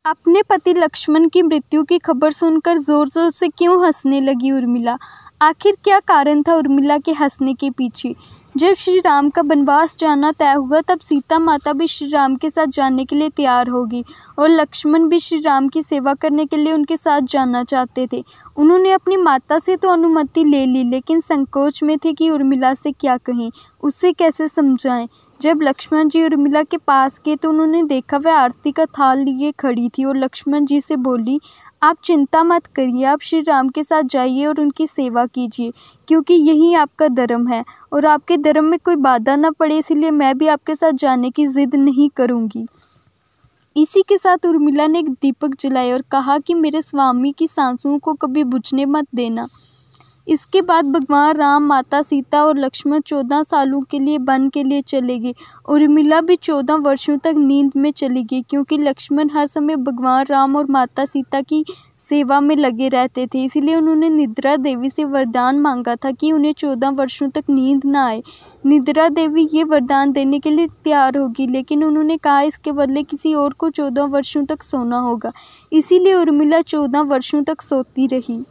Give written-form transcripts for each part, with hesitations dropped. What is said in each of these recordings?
अपने पति लक्ष्मण की मृत्यु की खबर सुनकर जोर जोर से क्यों हंसने लगी उर्मिला। आखिर क्या कारण था उर्मिला के हंसने के पीछे। जब श्री राम का वनवास जाना तय हुआ तब सीता माता भी श्री राम के साथ जाने के लिए तैयार होगी और लक्ष्मण भी श्री राम की सेवा करने के लिए उनके साथ जाना चाहते थे। उन्होंने अपनी माता से तो अनुमति ले ली, लेकिन संकोच में थे कि उर्मिला से क्या कहें, उससे कैसे समझाएं। जब लक्ष्मण जी उर्मिला के पास गए तो उन्होंने देखा वह आरती का थाल लिए खड़ी थी और लक्ष्मण जी से बोली, आप चिंता मत करिए, आप श्री राम के साथ जाइए और उनकी सेवा कीजिए, क्योंकि यही आपका धर्म है और आपके धर्म में कोई बाधा न पड़े, इसलिए मैं भी आपके साथ जाने की जिद नहीं करूँगी। इसी के साथ उर्मिला ने एक दीपक जलाया और कहा कि मेरे स्वामी की सांसों को कभी बुझने मत देना। इसके बाद भगवान राम, माता सीता और लक्ष्मण 14 सालों के लिए वन के लिए चले गए। उर्मिला भी 14 वर्षों तक नींद में चली गई, क्योंकि लक्ष्मण हर समय भगवान राम और माता सीता की सेवा में लगे रहते थे। इसीलिए उन्होंने निद्रा देवी से वरदान मांगा था कि उन्हें 14 वर्षों तक नींद न आए। निद्रा देवी ये वरदान देने के लिए तैयार होगी, लेकिन उन्होंने कहा इसके बदले किसी और को 14 वर्षों तक सोना होगा। इसीलिए उर्मिला 14 वर्षों तक सोती रही।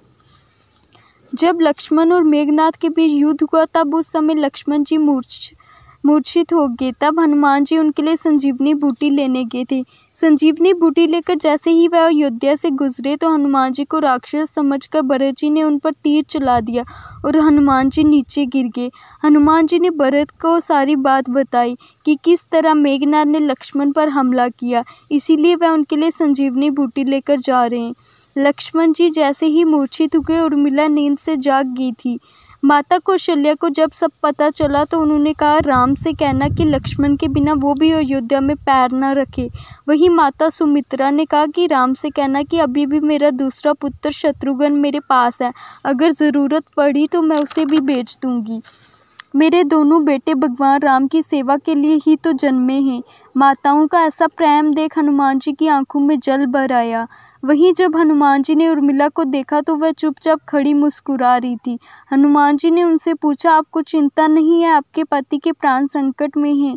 जब लक्ष्मण और मेघनाथ के बीच युद्ध हुआ तब उस समय लक्ष्मण जी मूर्छित हो गए। तब हनुमान जी उनके लिए संजीवनी बूटी लेने गए थे। संजीवनी बूटी लेकर जैसे ही वह अयोध्या से गुजरे तो हनुमान जी को राक्षस समझकर भरत जी ने उन पर तीर चला दिया और हनुमान जी नीचे गिर गए। हनुमान जी ने भरत को सारी बात बताई कि किस तरह मेघनाथ ने लक्ष्मण पर हमला किया, इसीलिए वह उनके लिए संजीवनी बूटी लेकर जा रहे हैं। लक्ष्मण जी जैसे ही मूर्छित हुए उर्मिला नींद से जाग गई थी। माता कौशल्या को जब सब पता चला तो उन्होंने कहा, राम से कहना कि लक्ष्मण के बिना वो भी अयोध्या में पैर न रखे। वहीं माता सुमित्रा ने कहा कि राम से कहना कि अभी भी मेरा दूसरा पुत्र शत्रुघ्न मेरे पास है, अगर ज़रूरत पड़ी तो मैं उसे भी बेच दूंगी। मेरे दोनों बेटे भगवान राम की सेवा के लिए ही तो जन्मे हैं। माताओं का ऐसा प्रेम देख हनुमान जी की आंखों में जल भर आया। वहीं जब हनुमान जी ने उर्मिला को देखा तो वह चुपचाप खड़ी मुस्कुरा रही थी। हनुमान जी ने उनसे पूछा, आपको चिंता नहीं है, आपके पति के प्राण संकट में हैं।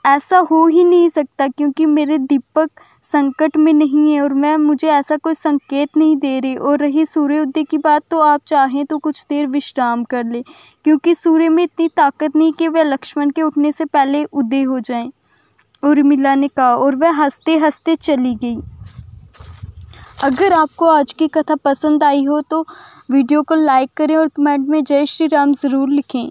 ऐसा हो ही नहीं सकता, क्योंकि मेरे दीपक संकट में नहीं है और मुझे ऐसा कोई संकेत नहीं दे रही। और रही सूर्योदय की बात, तो आप चाहें तो कुछ देर विश्राम कर ले, क्योंकि सूर्य में इतनी ताकत नहीं कि वह लक्ष्मण के उठने से पहले उदय हो जाए, उर्मिला ने कहा और वह हंसते हंसते चली गई। अगर आपको आज की कथा पसंद आई हो तो वीडियो को लाइक करें और कमेंट में जय श्री राम ज़रूर लिखें।